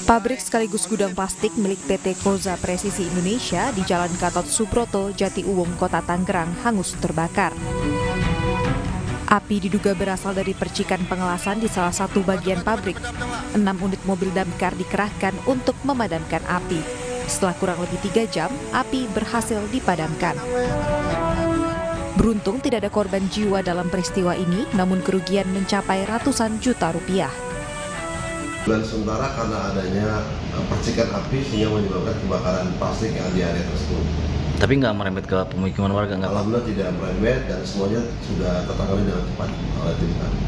Pabrik sekaligus gudang plastik milik PT Koza Presisi Indonesia di Jalan Gatot Subroto, Jati Uwung, Kota Tangerang hangus terbakar. Api diduga berasal dari percikan pengelasan di salah satu bagian pabrik. 6 unit mobil damkar dikerahkan untuk memadamkan api. Setelah kurang lebih 3 jam, api berhasil dipadamkan. Beruntung tidak ada korban jiwa dalam peristiwa ini, namun kerugian mencapai ratusan juta rupiah. Dan sementara karena adanya percikan api sehingga menyebabkan kebakaran plastik yang di area tersebut. Tapi nggak merembet ke pemukiman warga, nggak? Alhamdulillah tidak merembet dan semuanya sudah tertangani dengan cepat oleh tim kami.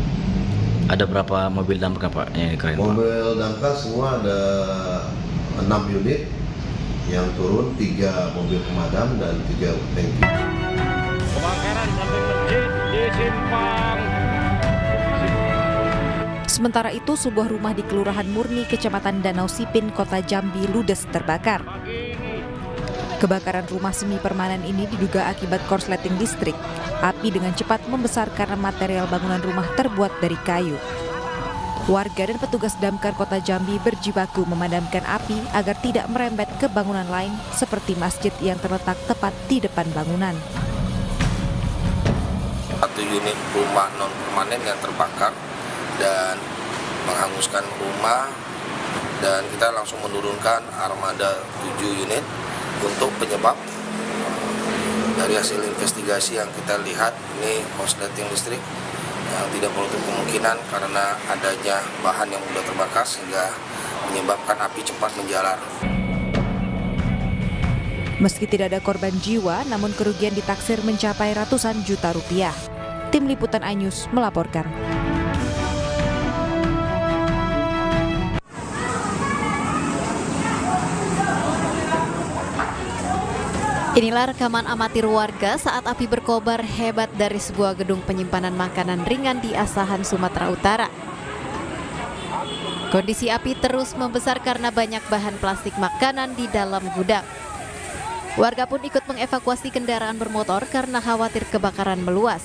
Ada berapa mobil damkar Pak yang dikerahkan? Mobil damkar semua ada 6 unit yang turun, 3 mobil pemadam dan 3 tangki. Kebakaran sampai masjid di Simpang. Sementara itu, sebuah rumah di Kelurahan Murni, Kecamatan Danau Sipin, Kota Jambi, ludes terbakar. Kebakaran rumah semi permanen ini diduga akibat korsleting listrik. Api dengan cepat membesar karena material bangunan rumah terbuat dari kayu. Warga dan petugas damkar Kota Jambi berjibaku memadamkan api agar tidak merembet ke bangunan lain seperti masjid yang terletak tepat di depan bangunan. 1 unit rumah non permanen yang terbakar dan menghanguskan rumah, dan kita langsung menurunkan armada 7 unit untuk penyebab. Dari hasil investigasi yang kita lihat, ini korsleting listrik yang tidak menutup kemungkinan karena adanya bahan yang mudah terbakar sehingga menyebabkan api cepat menjalar. Meski tidak ada korban jiwa, namun kerugian ditaksir mencapai ratusan juta rupiah. Tim Liputan iNews melaporkan. Inilah rekaman amatir warga saat api berkobar hebat dari sebuah gedung penyimpanan makanan ringan di Asahan, Sumatera Utara. Kondisi api terus membesar karena banyak bahan plastik makanan di dalam gudang. Warga pun ikut mengevakuasi kendaraan bermotor karena khawatir kebakaran meluas.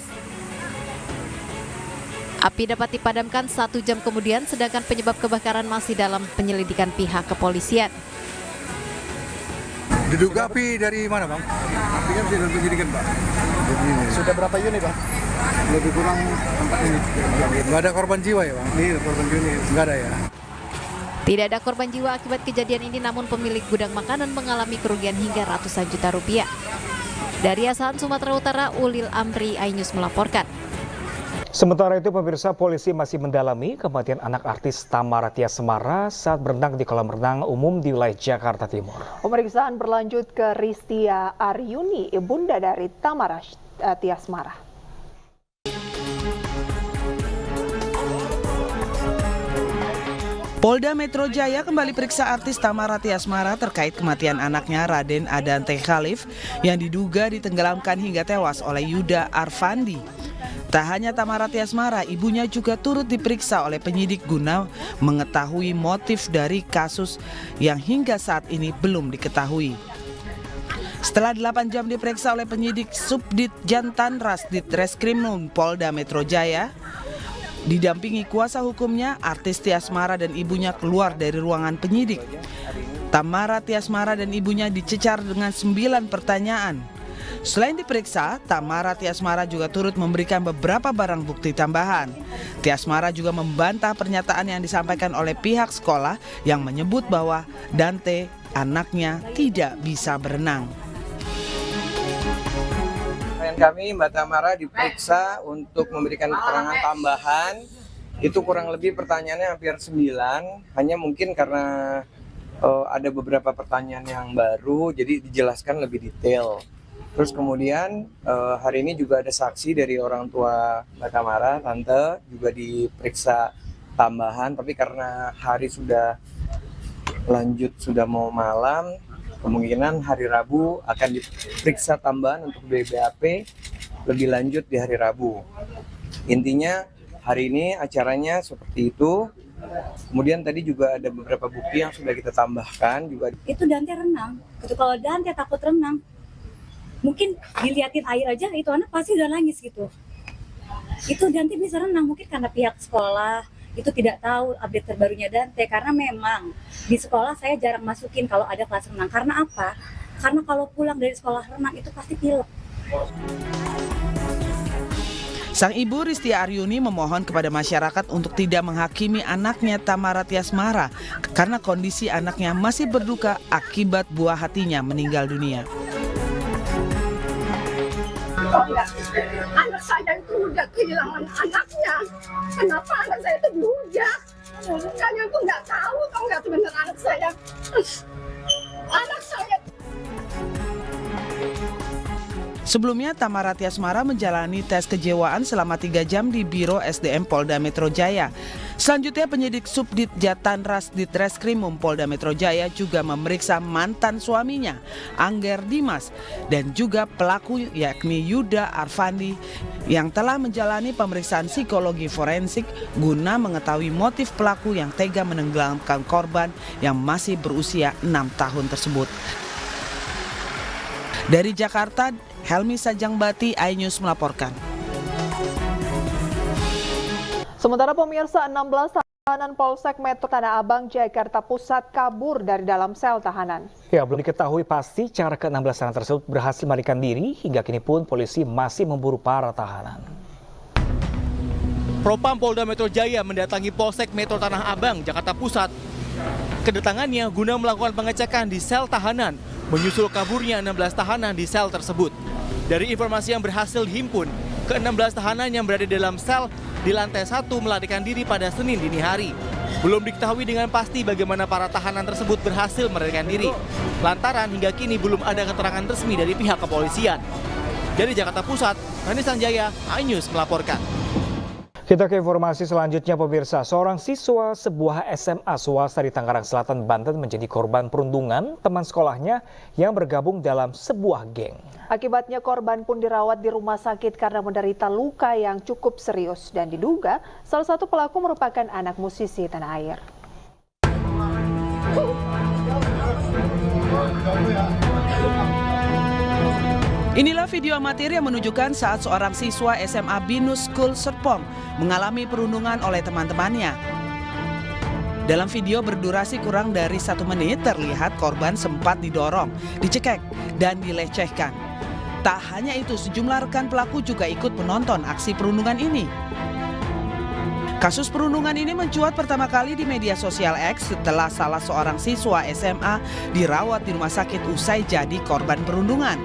Api dapat dipadamkan 1 jam kemudian, sedangkan penyebab kebakaran masih dalam penyelidikan pihak kepolisian. Diduga api dari mana, Bang? Api kan sudah penyelidikan, Pak. Sudah berapa unit, Bang? Lebih kurang 4 unit. Nggak ada korban jiwa ya, Bang? Iya, korban jiwa. Nggak ada ya? Tidak ada korban jiwa akibat kejadian ini, namun pemilik gudang makanan mengalami kerugian hingga ratusan juta rupiah. Dari Asahan, Sumatera Utara, Ulil Amri, iNews melaporkan. Sementara itu, pemirsa, polisi masih mendalami kematian anak artis Tamara Tiasmara saat berenang di kolam renang umum di wilayah Jakarta Timur. Pemeriksaan berlanjut ke Ristia Aryuni, ibunda dari Tamara Tiasmara. Polda Metro Jaya kembali periksa artis Tamara Tiasmara terkait kematian anaknya Raden Adante Khalif yang diduga ditenggelamkan hingga tewas oleh Yuda Arfandi. Tak hanya Tamara Tiasmara, ibunya juga turut diperiksa oleh penyidik guna mengetahui motif dari kasus yang hingga saat ini belum diketahui. Setelah 8 jam diperiksa oleh penyidik Subdit Jantan Rasdit Reskrimum Polda Metro Jaya, didampingi kuasa hukumnya, artis Tiasmara dan ibunya keluar dari ruangan penyidik. Tamara Tiasmara dan ibunya dicecar dengan 9 pertanyaan. Selain diperiksa, Tamara Tiasmara juga turut memberikan beberapa barang bukti tambahan. Tiasmara juga membantah pernyataan yang disampaikan oleh pihak sekolah yang menyebut bahwa Dante, anaknya, tidak bisa berenang. Klien kami, Mbak Tamara, diperiksa untuk memberikan keterangan tambahan. Itu kurang lebih pertanyaannya hampir 9, hanya mungkin karena ada beberapa pertanyaan yang baru, jadi dijelaskan lebih detail. Terus kemudian hari ini juga ada saksi dari orang tua Mbak Tamara, tante, juga diperiksa tambahan. Tapi karena hari sudah lanjut, sudah mau malam, kemungkinan hari Rabu akan diperiksa tambahan untuk BAP lebih lanjut di hari Rabu. Intinya hari ini acaranya seperti itu. Kemudian tadi juga ada beberapa bukti yang sudah kita tambahkan juga. Itu Dante renang. Gitu, kalau Dante takut renang, mungkin diliatin air aja itu anak pasti udah nangis gitu. Itu Dante bisa renang, mungkin karena pihak sekolah itu tidak tahu update terbarunya Dante, karena memang di sekolah saya jarang masukin kalau ada kelas renang. Karena apa? Karena kalau pulang dari sekolah renang itu pasti pilek. Sang ibu Ristia Aryuni memohon kepada masyarakat untuk tidak menghakimi anaknya Tamara Tiasmara karena kondisi anaknya masih berduka akibat buah hatinya meninggal dunia. Anak saya itu udah kehilangan anaknya. Kenapa anak saya itu dihujat? Kayaknya aku nggak tahu, tau nggak sebenarnya anak saya. Anak saya. Sebelumnya, Tamara Tiasmara menjalani tes kejiwaan selama 3 jam di Biro SDM Polda Metro Jaya. Selanjutnya, penyidik Subdit Jatanras Ditreskrimum Polda Metro Jaya juga memeriksa mantan suaminya, Angger Dimas, dan juga pelaku yakni Yuda Arfandi yang telah menjalani pemeriksaan psikologi forensik guna mengetahui motif pelaku yang tega menenggelamkan korban yang masih berusia 6 tahun tersebut. Dari Jakarta, Helmi Sajangbati, iNews melaporkan. Sementara pemirsa, 16 tahanan Polsek Metro Tanah Abang, Jakarta Pusat kabur dari dalam sel tahanan. Ya, belum diketahui pasti cara ke-16 tahanan tersebut berhasil melarikan diri. Hingga kini pun polisi masih memburu para tahanan. Propam Polda Metro Jaya mendatangi Polsek Metro Tanah Abang, Jakarta Pusat. Kedatangannya guna melakukan pengecekan di sel tahanan, menyusul kaburnya 16 tahanan di sel tersebut. Dari informasi yang berhasil dihimpun, ke-16 tahanan yang berada dalam sel di lantai 1 melarikan diri pada Senin dini hari. Belum diketahui dengan pasti bagaimana para tahanan tersebut berhasil melarikan diri, lantaran hingga kini belum ada keterangan resmi dari pihak kepolisian. Dari Jakarta Pusat, Rani Sanjaya, iNews melaporkan. Kita ke informasi selanjutnya, pemirsa. Seorang siswa sebuah SMA swasta di Tangerang Selatan, Banten menjadi korban perundungan teman sekolahnya yang bergabung dalam sebuah geng. Akibatnya korban pun dirawat di rumah sakit karena menderita luka yang cukup serius dan diduga salah satu pelaku merupakan anak musisi tanah air. Inilah video amatir yang menunjukkan saat seorang siswa SMA Binus School Serpong mengalami perundungan oleh teman-temannya. Dalam video berdurasi kurang dari 1 menit terlihat korban sempat didorong, dicekek, dan dilecehkan. Tak hanya itu, sejumlah rekan pelaku juga ikut menonton aksi perundungan ini. Kasus perundungan ini mencuat pertama kali di media sosial X setelah salah seorang siswa SMA dirawat di rumah sakit usai jadi korban perundungan.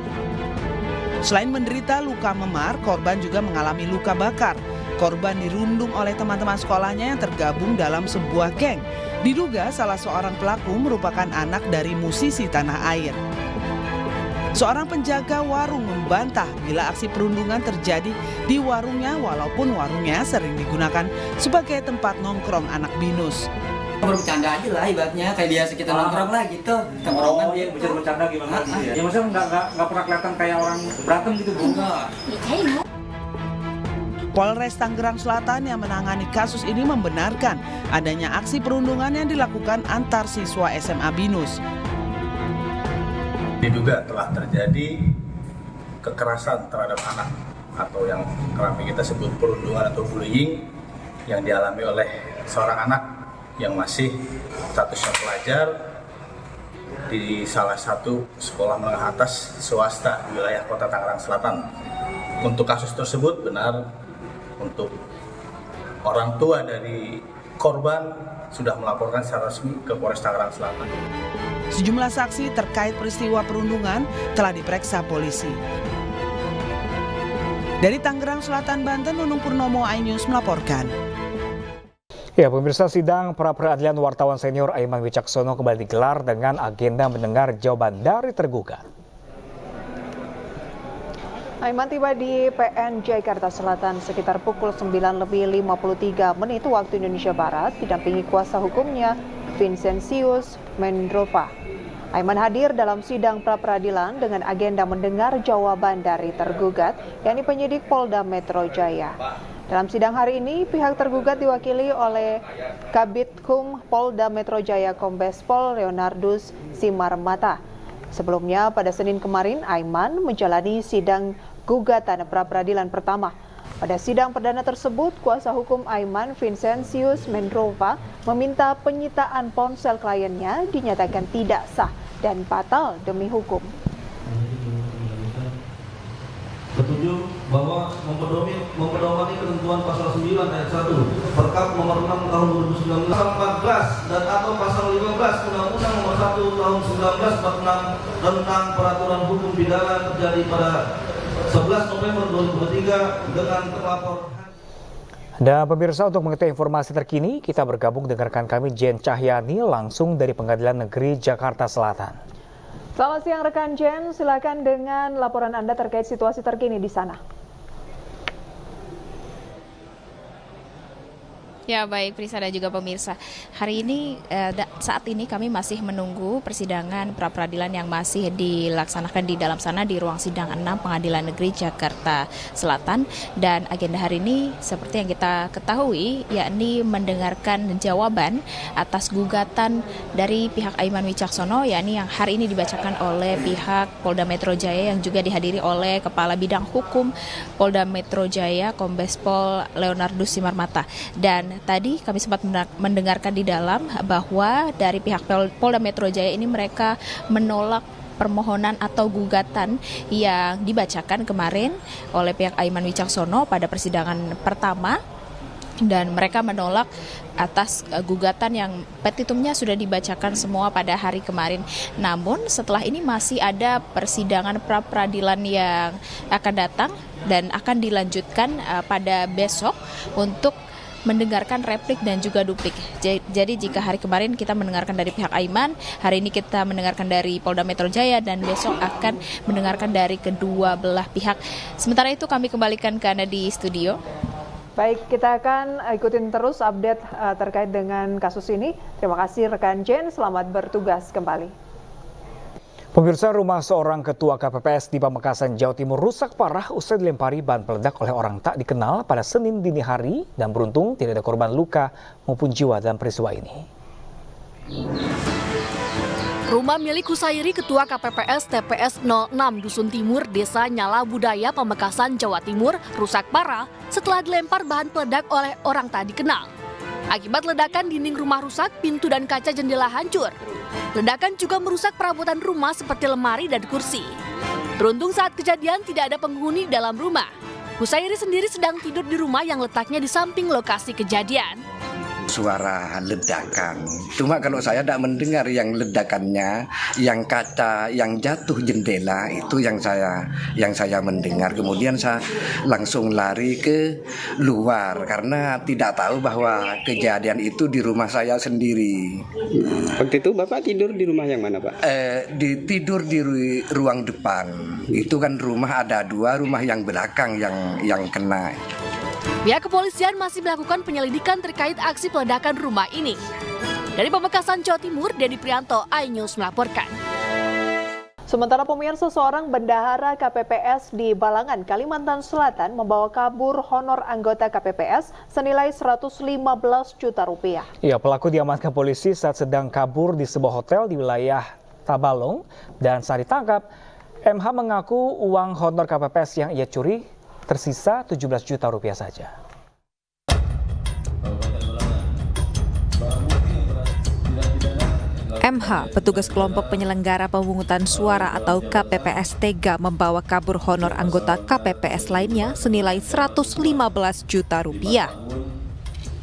Selain menderita luka memar, korban juga mengalami luka bakar. Korban dirundung oleh teman-teman sekolahnya yang tergabung dalam sebuah geng. Diduga salah seorang pelaku merupakan anak dari musisi tanah air. Seorang penjaga warung membantah bila aksi perundungan terjadi di warungnya walaupun warungnya sering digunakan sebagai tempat nongkrong anak binus. Bercanda aja lah ibaratnya, kayak biasa kita nongkrong lah gitu. Tongkrongan dia bercanda gimana? Ya maksudnya nggak pernah kelihatan kayak orang berantem gitu, Bu? Enggak. Polres Tangerang Selatan yang menangani kasus ini membenarkan adanya aksi perundungan yang dilakukan antar siswa SMA Binus. Diduga telah terjadi kekerasan terhadap anak atau yang kerap kita sebut perundungan atau bullying yang dialami oleh seorang anak yang masih statusnya pelajar di salah satu sekolah menengah atas swasta di wilayah Kota Tangerang Selatan. Untuk kasus tersebut benar, untuk orang tua dari korban sudah melaporkan secara resmi ke Polres Tangerang Selatan. Sejumlah saksi terkait peristiwa perundungan telah diperiksa polisi. Dari Tangerang Selatan, Banten, Nunung Purnomo, iNews melaporkan. Ya, pemirsa, sidang pra-peradilan wartawan senior Aiman Wicaksono kembali digelar dengan agenda mendengar jawaban dari tergugat. Aiman tiba di PN Jakarta Selatan sekitar pukul 9:53 waktu Indonesia Barat, didampingi kuasa hukumnya Vincentius Mendrova. Aiman hadir dalam sidang pra-peradilan dengan agenda mendengar jawaban dari tergugat, yakni penyidik Polda Metro Jaya. Dalam sidang hari ini, pihak tergugat diwakili oleh Kabid Hukum Polda Metro Jaya Kombes Pol Leonardus Simarmata. Sebelumnya, pada Senin kemarin, Aiman menjalani sidang gugatan pra-peradilan pertama. Pada sidang perdana tersebut, kuasa hukum Aiman Vincentius Mendrova meminta penyitaan ponsel kliennya dinyatakan tidak sah dan batal demi hukum. Petunjuk bahwa mempedomani ketentuan pasal 9 ayat 1 Perkap nomor 6 tahun 2019, pasal 14 dan atau pasal 15 Undang-Undang nomor 1 tahun 1946 tentang peraturan hukum pidana terjadi pada 11 November 2023 dengan terlapor. Dan pemirsa, untuk mengetahui informasi terkini, kita bergabung dengan rekan kami Jen Cahyani langsung dari Pengadilan Negeri Jakarta Selatan. Selamat siang rekan Jen, silakan dengan laporan Anda terkait situasi terkini di sana. Ya baik Prisa dan juga pemirsa, hari ini saat ini kami masih menunggu persidangan pra-peradilan yang masih dilaksanakan di dalam sana di ruang sidang 6 Pengadilan Negeri Jakarta Selatan, dan agenda hari ini seperti yang kita ketahui yakni mendengarkan jawaban atas gugatan dari pihak Aiman Wicaksono, yakni yang hari ini dibacakan oleh pihak Polda Metro Jaya yang juga dihadiri oleh Kepala Bidang Hukum Polda Metro Jaya Kombes Pol Leonardus Simarmata. Dan tadi kami sempat mendengarkan di dalam bahwa dari pihak Polda Metro Jaya ini mereka menolak permohonan atau gugatan yang dibacakan kemarin oleh pihak Aiman Wicaksono pada persidangan pertama, dan mereka menolak atas gugatan yang petitumnya sudah dibacakan semua pada hari kemarin. Namun setelah ini masih ada persidangan pra-peradilan yang akan datang dan akan dilanjutkan pada besok untuk mendengarkan replik dan juga duplik. Jadi jika hari kemarin kita mendengarkan dari pihak Aiman, hari ini kita mendengarkan dari Polda Metro Jaya, dan besok akan mendengarkan dari kedua belah pihak. Sementara itu kami kembalikan ke Anda di studio. Baik, kita akan ikutin terus update terkait dengan kasus ini. Terima kasih rekan Jen, selamat bertugas kembali. Pemirsa, rumah seorang ketua KPPS di Pamekasan, Jawa Timur rusak parah usai dilempari bahan peledak oleh orang tak dikenal pada Senin dini hari, dan beruntung tidak ada korban luka maupun jiwa dalam peristiwa ini. Rumah milik Husairi, Ketua KPPS TPS 06 Dusun Timur, Desa Nyala Budaya, Pamekasan, Jawa Timur, rusak parah setelah dilempar bahan peledak oleh orang tak dikenal. Akibat ledakan, dinding rumah rusak, pintu dan kaca jendela hancur. Ledakan juga merusak perabotan rumah seperti lemari dan kursi. Beruntung saat kejadian tidak ada penghuni dalam rumah. Husairi sendiri sedang tidur di rumah yang letaknya di samping lokasi kejadian. Suara ledakan. Cuma kalau saya tidak mendengar yang ledakannya, yang kaca, yang jatuh jendela, itu yang saya mendengar. Kemudian saya langsung lari ke luar karena tidak tahu bahwa kejadian itu di rumah saya sendiri. Waktu itu Bapak tidur di rumah yang mana, Pak? Tidur di ruang depan. Itu kan rumah ada dua, rumah yang belakang yang kena. Pihak kepolisian masih melakukan penyelidikan terkait aksi peledakan rumah ini. Dari Pamekasan, Jawa Timur, Dedi Prianto, iNews melaporkan. Sementara pemirsa, seorang bendahara KPPS di Balangan, Kalimantan Selatan membawa kabur honor anggota KPPS senilai 115 juta rupiah. Ya, pelaku diamankan polisi saat sedang kabur di sebuah hotel di wilayah Tabalong, dan saat ditangkap, MH mengaku uang honor KPPS yang ia curi tersisa 17 juta rupiah saja. MH, petugas kelompok penyelenggara pemungutan suara atau KPPS, tega membawa kabur honor anggota KPPS lainnya senilai 115 juta rupiah.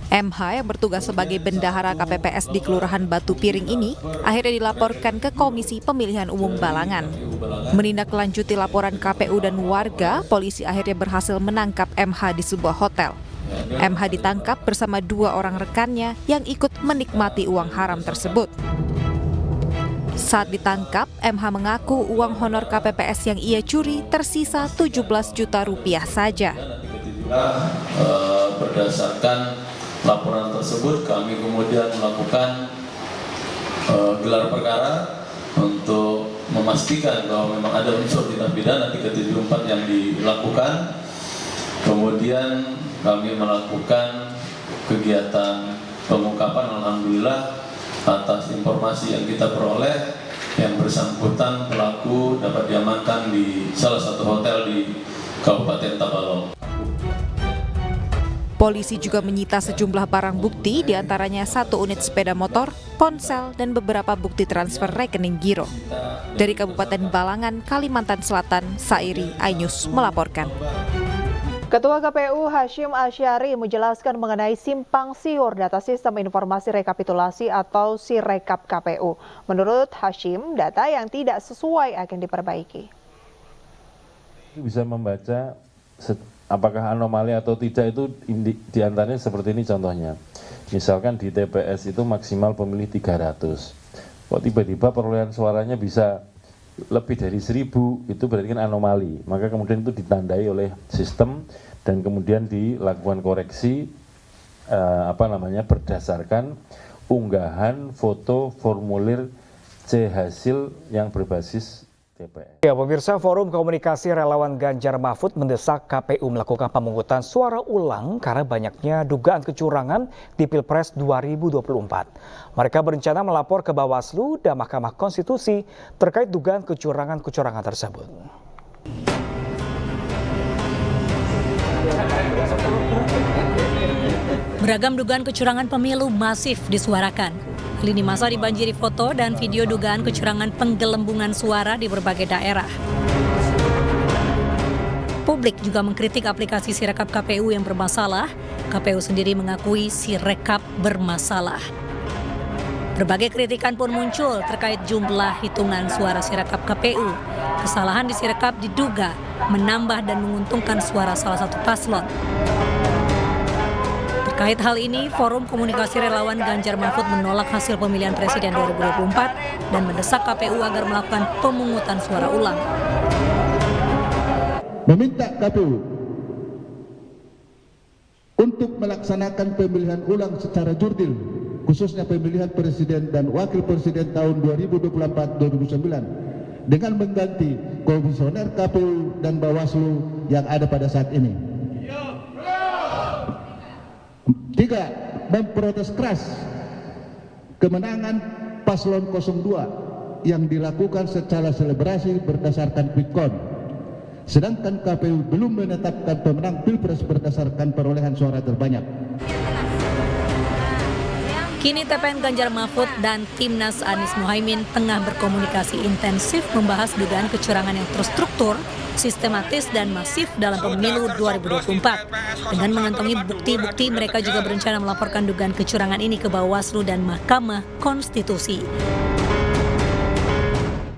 MH yang bertugas sebagai bendahara KPPS di Kelurahan Batu Piring ini akhirnya dilaporkan ke Komisi Pemilihan Umum Balangan. Menindaklanjuti laporan KPU dan warga, polisi akhirnya berhasil menangkap MH di sebuah hotel. MH ditangkap bersama 2 orang rekannya yang ikut menikmati uang haram tersebut. Saat ditangkap, MH mengaku uang honor KPPS yang ia curi tersisa 17 juta rupiah saja. Berdasarkan laporan tersebut, kami kemudian melakukan gelar perkara untuk memastikan bahwa memang ada unsur tindak pidana 374 yang dilakukan. Kemudian kami melakukan kegiatan pengungkapan, alhamdulillah atas informasi yang kita peroleh, yang bersangkutan pelaku dapat diamankan di salah satu hotel di Kabupaten Tabalong. Polisi juga menyita sejumlah barang bukti, diantaranya 1 unit sepeda motor, ponsel, dan beberapa bukti transfer rekening giro. Dari Kabupaten Balangan, Kalimantan Selatan, Sairi Ainus melaporkan. Ketua KPU Hashim Asyari menjelaskan mengenai simpang siur data sistem informasi rekapitulasi atau Sirekap KPU. Menurut Hashim, data yang tidak sesuai akan diperbaiki. Bisa membaca apakah anomali atau tidak itu diantaranya seperti ini contohnya. Misalkan di TPS itu maksimal pemilih 300. Kok tiba-tiba perolehan suaranya bisa lebih dari 1000, itu berarti kan anomali. Maka kemudian itu ditandai oleh sistem dan kemudian dilakukan koreksi berdasarkan unggahan foto formulir C hasil yang berbasis TPS. Ya, pemirsa, Forum Komunikasi Relawan Ganjar Mahfud mendesak KPU melakukan pemungutan suara ulang karena banyaknya dugaan kecurangan di Pilpres 2024. Mereka berencana melapor ke Bawaslu dan Mahkamah Konstitusi terkait dugaan kecurangan tersebut. Beragam dugaan kecurangan pemilu masif disuarakan. Lini masa dibanjiri foto dan video dugaan kecurangan penggelembungan suara di berbagai daerah. Publik juga mengkritik aplikasi Sirekap KPU yang bermasalah. KPU sendiri mengakui Sirekap bermasalah. Berbagai kritikan pun muncul terkait jumlah hitungan suara Sirekap KPU. Kesalahan di Sirekap diduga menambah dan menguntungkan suara salah satu paslon. Terkait hal ini, Forum Komunikasi Relawan Ganjar Mahfud menolak hasil pemilihan presiden 2024 dan mendesak KPU agar melakukan pemungutan suara ulang. Meminta KPU untuk melaksanakan pemilihan ulang secara jurdil, khususnya pemilihan presiden dan wakil presiden tahun 2024-2029 dengan mengganti komisioner KPU dan Bawaslu yang ada pada saat ini. 3. Memprotes keras kemenangan paslon 02 yang dilakukan secara selebrasi berdasarkan quick count. Sedangkan KPU belum menetapkan pemenang Pilpres berdasarkan perolehan suara terbanyak. Kini TPN Ganjar Mahfud dan Timnas Anies Muhaimin tengah berkomunikasi intensif membahas dugaan kecurangan yang terstruktur, sistematis dan masif dalam pemilu 2024. Dengan mengantongi bukti-bukti, mereka juga berencana melaporkan dugaan kecurangan ini ke Bawaslu dan Mahkamah Konstitusi.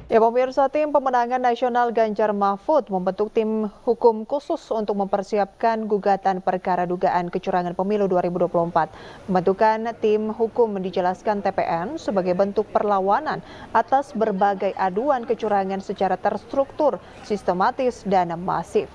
Ya, pemirsa, tim pemenangan nasional Ganjar Mahfud membentuk tim hukum khusus untuk mempersiapkan gugatan perkara dugaan kecurangan pemilu 2024. Pembentukan tim hukum dijelaskan TPN sebagai bentuk perlawanan atas berbagai aduan kecurangan secara terstruktur, sistematis, dan masif.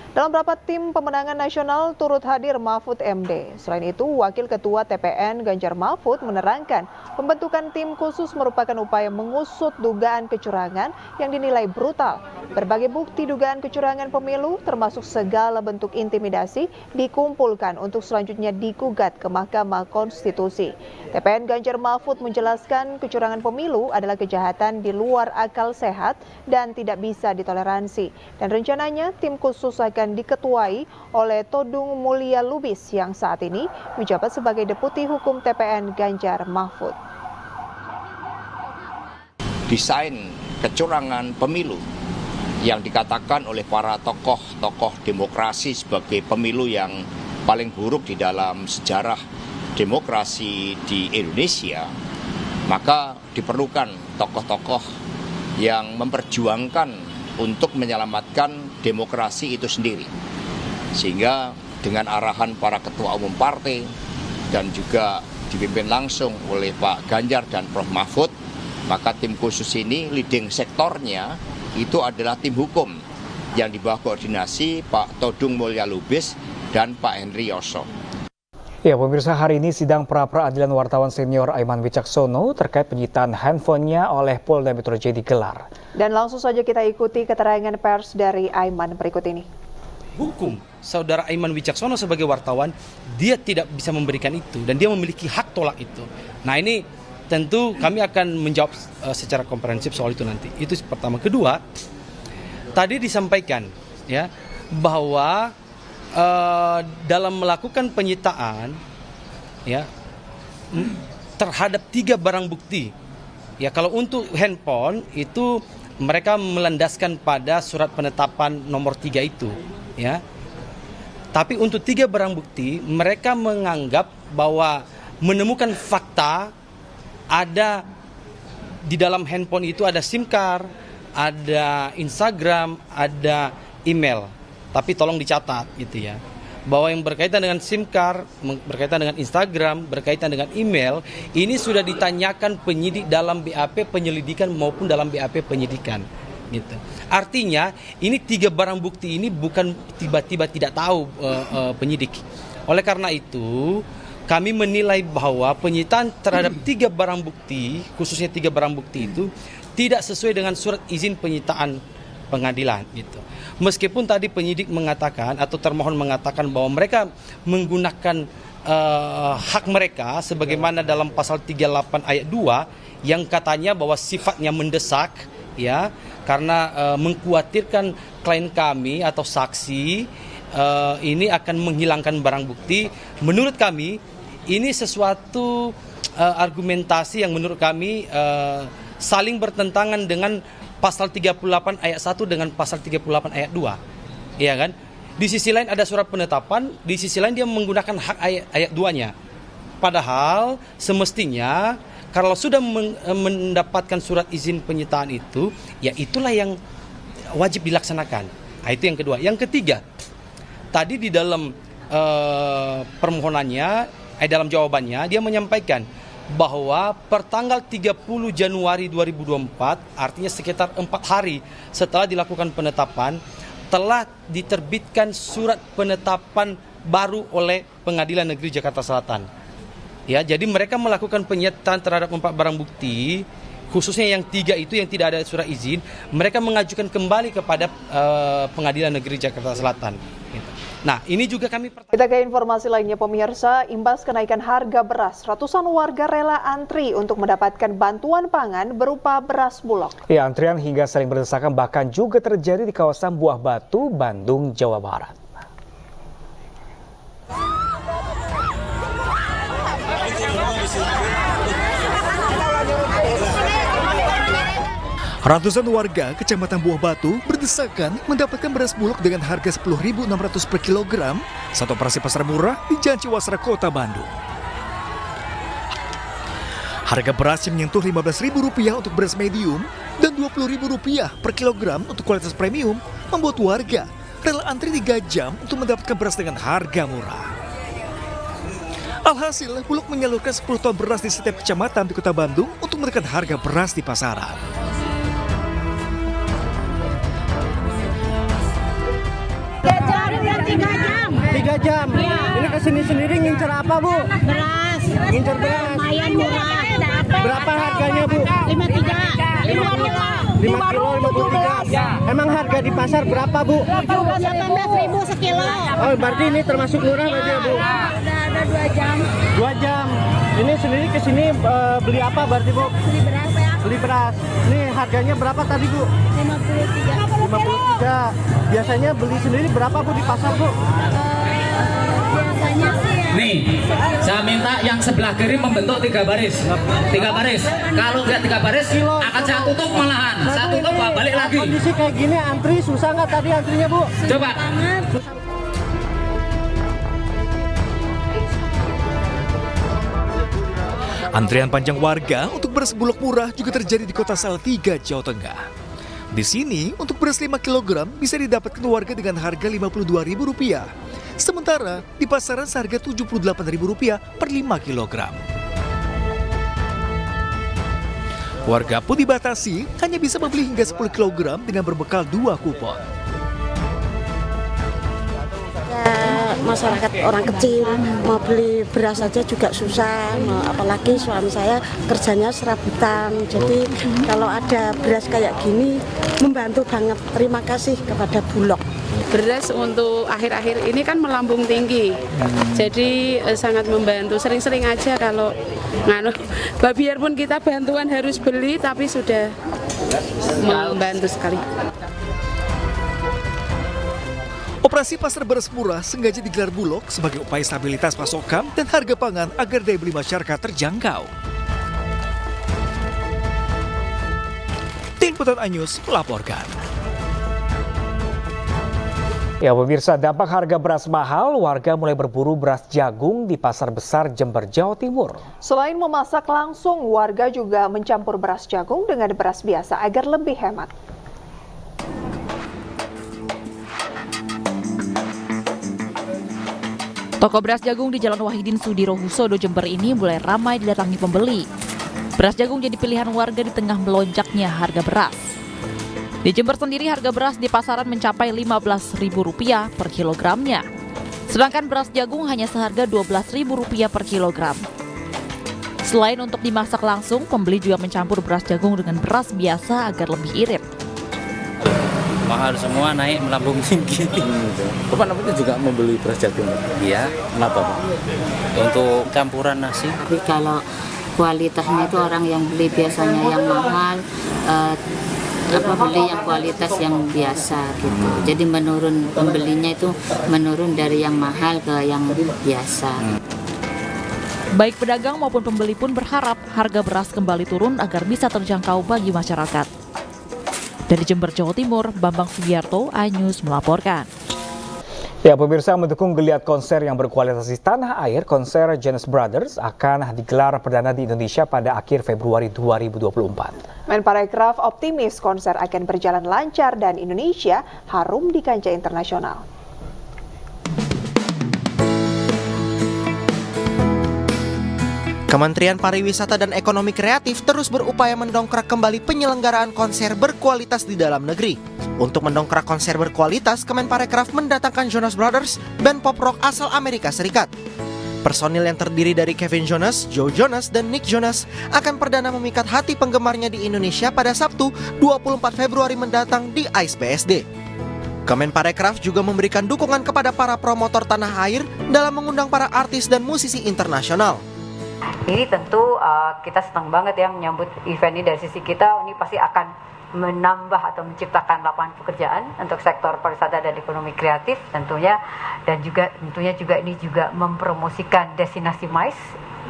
Dalam rapat tim pemenangan nasional turut hadir Mahfud MD. Selain itu, Wakil Ketua TPN Ganjar Mahfud menerangkan pembentukan tim khusus merupakan upaya mengusut dugaan kecurangan yang dinilai brutal. Berbagai bukti dugaan kecurangan pemilu termasuk segala bentuk intimidasi dikumpulkan untuk selanjutnya digugat ke Mahkamah Konstitusi. TPN Ganjar Mahfud menjelaskan kecurangan pemilu adalah kejahatan di luar akal sehat dan tidak bisa ditoleransi. Dan rencananya tim khusus akan diketuai oleh Todung Mulya Lubis yang saat ini menjabat sebagai Deputi Hukum TPN Ganjar Mahfud. Desain kecurangan pemilu yang dikatakan oleh para tokoh-tokoh demokrasi sebagai pemilu yang paling buruk di dalam sejarah demokrasi di Indonesia, maka diperlukan tokoh-tokoh yang memperjuangkan untuk menyelamatkan demokrasi itu sendiri. Sehingga dengan arahan para ketua umum partai dan juga dipimpin langsung oleh Pak Ganjar dan Prof Mahfud, maka tim khusus ini leading sektornya itu adalah tim hukum yang di bawah koordinasi Pak Todung Mulya Lubis dan Pak Henry Yoso. Ya, pemirsa, hari ini sidang pra-peradilan wartawan senior Aiman Wicaksono terkait penyitaan handphonenya oleh Polda Metro Jaya digelar. Dan langsung saja kita ikuti keterangan pers dari Aiman berikut ini. Hukum saudara Aiman Wicaksono sebagai wartawan, dia tidak bisa memberikan itu dan dia memiliki hak tolak itu. Nah, ini tentu kami akan menjawab secara komprehensif soal itu nanti. Itu pertama. Kedua, tadi disampaikan ya bahwa dalam melakukan penyitaan ya terhadap 3 barang bukti. Ya, kalau untuk handphone itu mereka melandaskan pada surat penetapan nomor 3 itu, ya. Tapi untuk 3 barang bukti mereka menganggap bahwa menemukan fakta ada di dalam handphone itu ada SIM card, ada Instagram, ada email. Tapi tolong dicatat gitu ya, bahwa yang berkaitan dengan SIM card, berkaitan dengan Instagram, berkaitan dengan email, ini sudah ditanyakan penyidik dalam BAP penyelidikan maupun dalam BAP penyidikan. Gitu. Artinya ini 3 barang bukti ini bukan tiba-tiba tidak tahu penyidik. Oleh karena itu kami menilai bahwa penyitaan terhadap 3 barang bukti, khususnya 3 barang bukti itu tidak sesuai dengan surat izin penyitaan pengadilan gitu. Meskipun tadi penyidik mengatakan atau termohon mengatakan bahwa mereka menggunakan hak mereka sebagaimana dalam pasal 38 ayat 2 yang katanya bahwa sifatnya mendesak ya, karena mengkhawatirkan klien kami atau saksi ini akan menghilangkan barang bukti. Menurut kami ini sesuatu argumentasi yang menurut kami saling bertentangan dengan pasal 38 ayat 1 dengan pasal 38 ayat 2. Iya kan? Di sisi lain ada surat penetapan, di sisi lain dia menggunakan hak ayat 2-nya. Padahal semestinya kalau sudah mendapatkan surat izin penyitaan itu, ya itulah yang wajib dilaksanakan. Nah, itu yang kedua. Yang ketiga, tadi di dalam permohonannya, dalam jawabannya dia menyampaikan bahwa pertanggal 30 Januari 2024, artinya sekitar 4 hari setelah dilakukan penetapan, telah diterbitkan surat penetapan baru oleh Pengadilan Negeri Jakarta Selatan. Ya, jadi mereka melakukan penyitaan terhadap 4 barang bukti, khususnya yang 3 itu yang tidak ada surat izin, mereka mengajukan kembali kepada Pengadilan Negeri Jakarta Selatan. Nah, ini juga kami Kita ke informasi lainnya pemirsa, imbas kenaikan harga beras, ratusan warga rela antri untuk mendapatkan bantuan pangan berupa beras Bulog. Ya, antrian hingga saling berdesakan bahkan juga terjadi di kawasan Buah Batu, Bandung, Jawa Barat. Ratusan warga Kecamatan Buah Batu berdesakan mendapatkan beras Bulog dengan harga Rp10.600 per kilogram saat operasi pasar murah di Jalan Ciwasra, Kota Bandung. Harga beras yang menyentuh Rp15.000 untuk beras medium dan Rp20.000 per kilogram untuk kualitas premium membuat warga rela antri 3 jam untuk mendapatkan beras dengan harga murah. Alhasil, Bulog menyalurkan 10 ton beras di setiap kecamatan di Kota Bandung untuk menekan harga beras di pasaran. 3 jam. Ini kesini sendiri ngincer apa, Bu? Beras. Ngincer beras. Lumayan murah. Berapa harganya, Bu? 53. 5 kilo 53. Emang harga di pasar berapa, Bu? 18.000 sekilo. Oh, berarti ini termasuk murah berarti ya, Bu? Ada 2 jam. 2 jam. Ini sendiri kesini beli apa berarti, Bu? Beli beras ya. Beli beras. Ini harganya berapa tadi, Bu? 53. Biasanya beli sendiri berapa, Bu, di pasar, Bu? Biasanya sih ya. Nih, saya minta yang sebelah kiri membentuk 3 baris. 3 baris. Kalau nggak 3 baris, akan saya tutup malahan. Saya tutup, balik lagi. Kondisi kayak gini antri susah nggak tadi antrinya, Bu? Coba. Antrian panjang warga untuk beras Bulog murah juga terjadi di Kota Salatiga, Jawa Tengah. Di sini, untuk beras 5 kg bisa didapatkan warga dengan harga Rp52.000. Sementara di pasaran seharga Rp78.000 per 5 kg. Warga pun dibatasi hanya bisa membeli hingga 10 kg dengan berbekal 2 kupon. Masyarakat orang kecil mau beli beras saja juga susah, apalagi suami saya kerjanya serabutan. Jadi kalau ada beras kayak gini membantu banget. Terima kasih kepada Bulog. Beras untuk akhir-akhir ini kan melambung tinggi, jadi sangat membantu. Sering-sering aja kalau biarpun kita bantuan harus beli, tapi sudah membantu sekali. Operasi pasar beras murah sengaja digelar Bulog sebagai upaya stabilitas pasokan dan harga pangan agar daya beli masyarakat terjangkau. Tim Liputan iNews melaporkan. Ya pemirsa, dampak harga beras mahal, warga mulai berburu beras jagung di Pasar Besar Jember, Jawa Timur. Selain memasak langsung, warga juga mencampur beras jagung dengan beras biasa agar lebih hemat. Toko beras jagung di Jalan Wahidin Sudirohusodo, Jember ini mulai ramai didatangi pembeli. Beras jagung jadi pilihan warga di tengah melonjaknya harga beras. Di Jember sendiri harga beras di pasaran mencapai Rp15.000 per kilogramnya. Sedangkan beras jagung hanya seharga Rp12.000 per kilogram. Selain untuk dimasak langsung, pembeli juga mencampur beras jagung dengan beras biasa agar lebih irit. Mahal semua, naik melambung tinggi. Bapak nampaknya juga membeli beras jagung? Iya. Kenapa Pak? Untuk campuran nasi. Tapi kalau kualitasnya itu orang yang beli biasanya yang mahal, beli yang kualitas yang biasa gitu. Jadi menurun, pembelinya itu menurun dari yang mahal ke yang biasa. Baik pedagang maupun pembeli pun berharap harga beras kembali turun agar bisa terjangkau bagi masyarakat. Dari Jember, Jawa Timur, Bambang Sugiarto, iNews melaporkan. Ya pemirsa, mendukung geliat konser yang berkualitas di tanah air, konser Jonas Brothers akan digelar perdana di Indonesia pada akhir Februari 2024. Menparekraf optimis konser akan berjalan lancar dan Indonesia harum di kancah internasional. Kementerian Pariwisata dan Ekonomi Kreatif terus berupaya mendongkrak kembali penyelenggaraan konser berkualitas di dalam negeri. Untuk mendongkrak konser berkualitas, Kemenparekraf mendatangkan Jonas Brothers, band pop rock asal Amerika Serikat. Personil yang terdiri dari Kevin Jonas, Joe Jonas, dan Nick Jonas akan perdana memikat hati penggemarnya di Indonesia pada Sabtu 24 Februari mendatang di ICE BSD. Kemenparekraf juga memberikan dukungan kepada para promotor tanah air dalam mengundang para artis dan musisi internasional. Ini tentu kita senang banget ya menyambut event ini. Dari sisi kita, ini pasti akan menambah atau menciptakan lapangan pekerjaan untuk sektor pariwisata dan ekonomi kreatif tentunya, dan juga tentunya juga ini juga mempromosikan destinasi MICE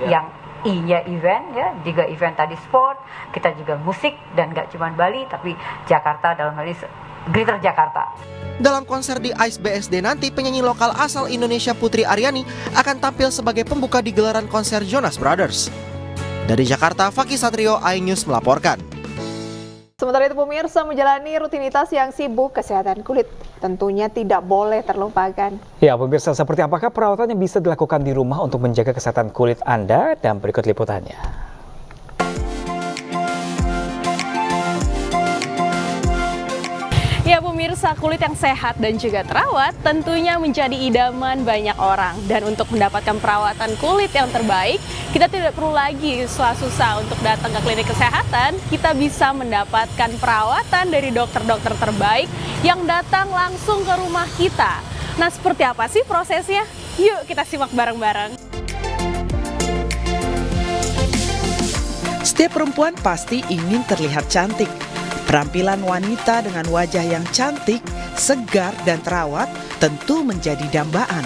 yang I-nya event ya, juga event tadi sport, kita juga musik, dan nggak cuma Bali tapi Jakarta, dalam hal ini Greater Jakarta. Dalam konser di ICE BSD nanti, penyanyi lokal asal Indonesia Putri Aryani akan tampil sebagai pembuka di gelaran konser Jonas Brothers. Dari Jakarta, Fakih Satrio, iNews melaporkan. Sementara itu pemirsa, menjalani rutinitas yang sibuk, kesehatan kulit tentunya tidak boleh terlupakan. Ya pemirsa, seperti apakah perawatan yang bisa dilakukan di rumah untuk menjaga kesehatan kulit Anda? Dan berikut liputannya. Ya pemirsa, kulit yang sehat dan juga terawat tentunya menjadi idaman banyak orang. Dan untuk mendapatkan perawatan kulit yang terbaik, kita tidak perlu lagi susah-susah untuk datang ke klinik kesehatan. Kita bisa mendapatkan perawatan dari dokter-dokter terbaik yang datang langsung ke rumah kita. Nah, seperti apa sih prosesnya? Yuk kita simak bareng-bareng. Setiap perempuan pasti ingin terlihat cantik. Penampilan wanita dengan wajah yang cantik, segar, dan terawat tentu menjadi dambaan.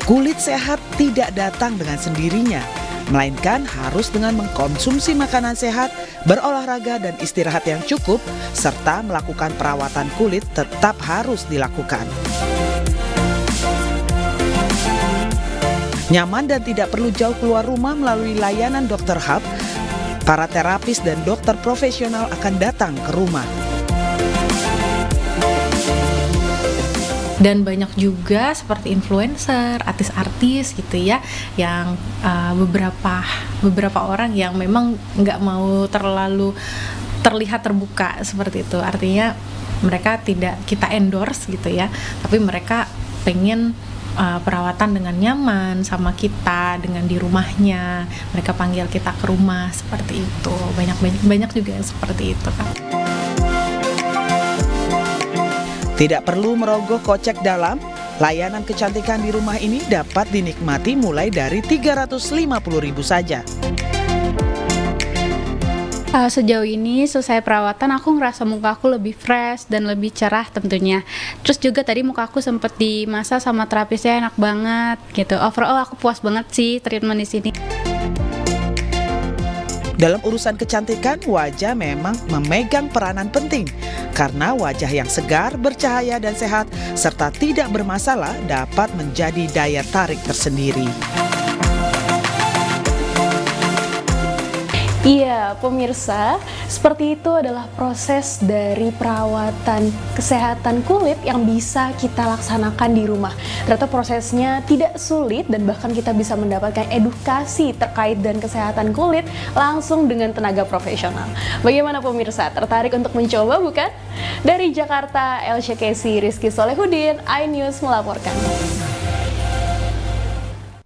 Kulit sehat tidak datang dengan sendirinya, melainkan harus dengan mengkonsumsi makanan sehat, berolahraga dan istirahat yang cukup, serta melakukan perawatan kulit tetap harus dilakukan. Nyaman dan tidak perlu jauh keluar rumah melalui layanan Dr. Hub, para terapis dan dokter profesional akan datang ke rumah. Dan banyak juga seperti influencer, artis-artis gitu ya, yang beberapa orang yang memang nggak mau terlalu terlihat terbuka seperti itu. Artinya mereka tidak kita endorse gitu ya, tapi mereka pengen perawatan dengan nyaman sama kita, dengan di rumahnya, mereka panggil kita ke rumah seperti itu. Banyak juga yang seperti itu kan. Tidak perlu merogoh kocek dalam, layanan kecantikan di rumah ini dapat dinikmati mulai dari Rp350.000 saja. Sejauh ini selesai perawatan aku ngerasa muka aku lebih fresh dan lebih cerah tentunya. Terus juga tadi muka aku sempet dimasah sama terapisnya enak banget gitu. Overall aku puas banget sih treatment di sini. Dalam urusan kecantikan, wajah memang memegang peranan penting karena wajah yang segar, bercahaya dan sehat serta tidak bermasalah dapat menjadi daya tarik tersendiri. Iya, pemirsa, seperti itu adalah proses dari perawatan kesehatan kulit yang bisa kita laksanakan di rumah. Ternyata prosesnya tidak sulit dan bahkan kita bisa mendapatkan edukasi terkait dengan kesehatan kulit langsung dengan tenaga profesional. Bagaimana pemirsa, tertarik untuk mencoba bukan? Dari Jakarta, Elsya Kesi, Rizky Solehudin, iNews melaporkan.